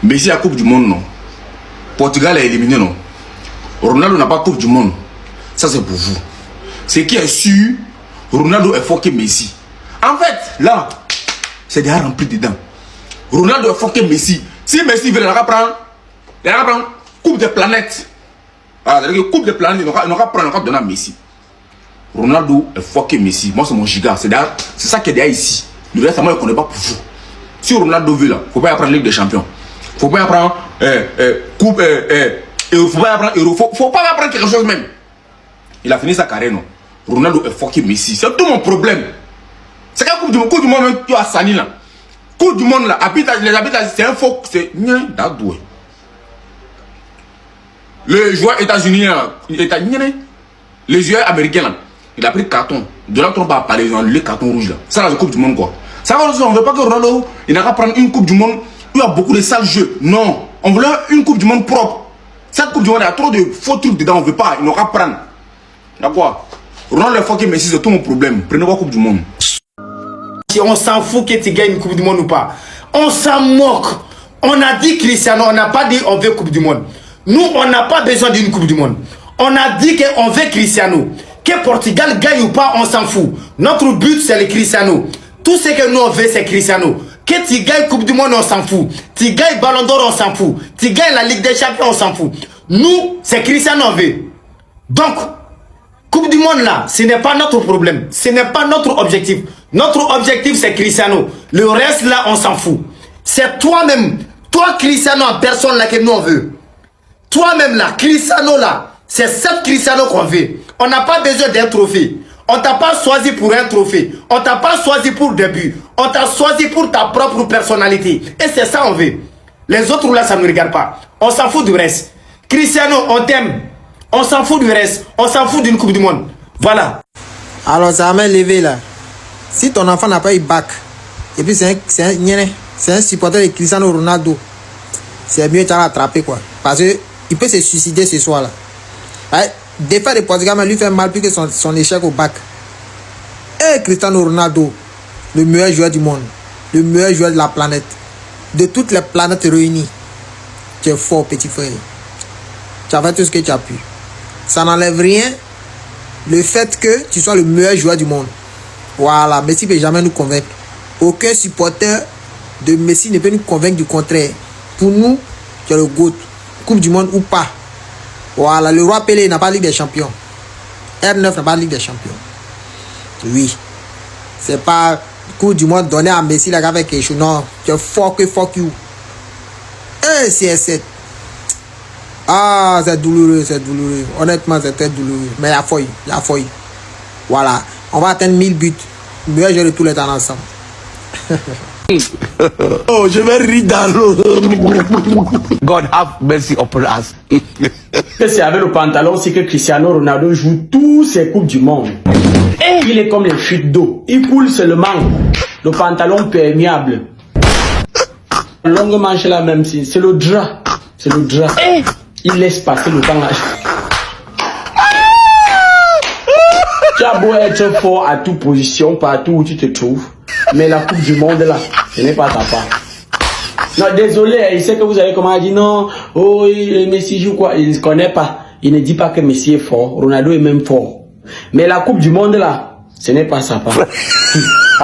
Messi a Coupe du Monde, non. Portugal est éliminé, non. Ronaldo n'a pas Coupe du Monde. Ça, c'est pour vous. Ce qui est sûr, Ronaldo est fort que Messi. En fait, là, c'est déjà rempli dedans. Ronaldo est fort que Messi. Si Messi veut, il va prendre Coupe des planètes. Ah, Coupe des planètes, il va prendre, donner à Messi. Ronaldo est fort que Messi. Moi, c'est mon giga. C'est ça qui est derrière ici. Le reste, moi, je ne connais pas pour vous. Si Ronaldo veut, là, il ne faut pas prendre Ligue des Champions. Il ne faut pas prendre Coupe. Il ne faut pas prendre Euro. Il ne faut pas prendre quelque chose même. Il a fini sa carrière, non. Ronaldo est fort que Messi. C'est tout mon problème. C'est qu'à Coupe du Monde, tu as Sani là. Coupe du Monde là, les habitants, c'est un faux. C'est rien d'adoué. Le joueur États-Unis là, les joueurs américains là, il a pris carton. De là, on va parler, les cartons rouges là. Ça là, c'est Coupe du Monde quoi. Ça va aussi, on ne veut pas que Ronaldo, il n'a qu'à prendre une Coupe du Monde où il y a beaucoup de sales jeux. Non, on veut une Coupe du Monde propre. Cette Coupe du Monde, il y a trop de faux trucs dedans, on ne veut pas, il n'aura pas prendre. D'accord? Ronaldo est fort que Messi, c'est tout mon problème. Prenez la Coupe du Monde. On s'en fout que tu gagnes une Coupe du Monde ou pas. On s'en moque. On a dit Cristiano, on n'a pas dit on veut Coupe du Monde. Nous, on n'a pas besoin d'une Coupe du Monde. On a dit qu'on veut Cristiano. Que Portugal gagne ou pas, on s'en fout. Notre but, c'est le Cristiano. Tout ce que nous on veut, c'est Cristiano. Que tu gagnes Coupe du Monde, on s'en fout. Tu gagnes Ballon d'Or, on s'en fout. Tu gagnes la Ligue des Champions, on s'en fout. Nous, c'est Cristiano on veut. Donc, Coupe du Monde là, ce n'est pas notre problème. Ce n'est pas notre objectif. Notre objectif, c'est Cristiano. Le reste là, on s'en fout. C'est toi-même. Toi, Cristiano, en personne là que nous on veut. Toi-même là, Cristiano là, c'est cette Cristiano qu'on veut. On n'a pas besoin d'un trophée. On t'a pas choisi pour un trophée. On t'a pas choisi pour des buts. On t'a choisi pour ta propre personnalité. Et c'est ça on veut. Les autres là, ça ne nous regarde pas. On s'en fout du reste. Cristiano, on t'aime. On s'en fout du reste. On s'en fout d'une Coupe du Monde. Voilà. Alors ça m'a levé là. Si ton enfant n'a pas eu bac, et puis c'est un supporter de Cristiano Ronaldo, c'est mieux de l'attraper quoi. Parce qu'il peut se suicider ce soir là. Ouais, défaire le Portugal lui fait mal plus que son échec au bac. Et Cristiano Ronaldo, le meilleur joueur du monde, le meilleur joueur de la planète, de toutes les planètes réunies. Tu es fort petit frère. Tu as fait tout ce que tu as pu. Ça n'enlève rien le fait que tu sois le meilleur joueur du monde. Voilà, Messi ne peut jamais nous convaincre. Aucun supporter de Messi ne peut nous convaincre du contraire. Pour nous, tu es le GOAT. Coupe du monde ou pas. Voilà, le roi Pelé n'a pas Ligue des Champions. R9 n'a pas Ligue des Champions. Oui. C'est pas Coupe du monde donné à Messi là avec quelque chose. Non, tu es fort que fuck you. Un CR7. Ah, c'est douloureux, c'est douloureux. Honnêtement, c'est très douloureux. Mais il y a fouille. Voilà. On va atteindre 1000 buts. Meilleur jeu de tous les temps ensemble. Oh, je vais rire dans l'eau. God have mercy upon us. C'est avec le pantalon, c'est que Cristiano Ronaldo joue tous ses coupes du monde. Et il est comme les chutes d'eau. Il coule seulement. Le pantalon perméable. Longue manche là même, c'est le drap. C'est le drap. Il laisse passer le temps là. Tu as beau être fort à toute position, partout où tu te trouves, mais la Coupe du Monde là, ce n'est pas ta part. Non, désolé, il sait que vous avez comment dire non, oh, Messi joue quoi, il ne connaît pas. Il ne dit pas que Messi est fort, Ronaldo est même fort. Mais la Coupe du Monde là, ce n'est pas sa part.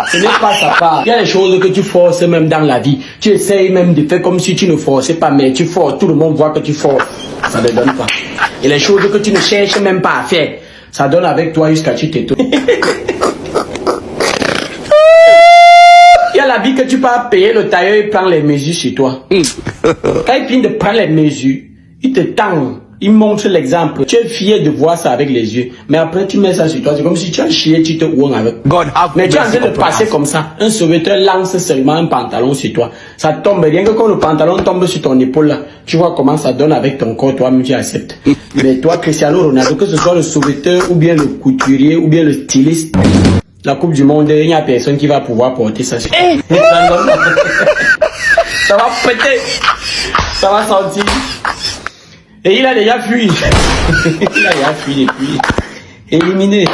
Ce n'est pas sa part. Il y a des choses que tu forces même dans la vie. Tu essayes même de faire comme si tu ne forçais pas, mais tu forces, tout le monde voit que tu forces. Ça ne donne pas. Et les choses que tu ne cherches même pas à faire, ça donne avec toi jusqu'à tu t'étonnes. Il y a la vie que tu peux payer, le tailleur il prend les mesures sur toi. Quand il finit de prendre les mesures, il te tend, il montre l'exemple. Tu es fier de voir ça avec les yeux. Mais après tu mets ça sur toi, c'est comme si tu as chié, tu te ouanges avec. Mais tu es en train de passer comme ça. Un sauveteur lance seulement un pantalon sur toi. Ça tombe, rien que quand le pantalon tombe sur ton épaule là, tu vois comment ça donne avec ton corps, toi-même tu acceptes. Mais toi, Cristiano Ronaldo, que ce soit le sauveteur ou bien le couturier ou bien le styliste, la Coupe du Monde, il n'y a personne qui va pouvoir porter ça. Ça va péter, ça va sortir. Et il a déjà fui. Il a déjà fui depuis. Éliminé.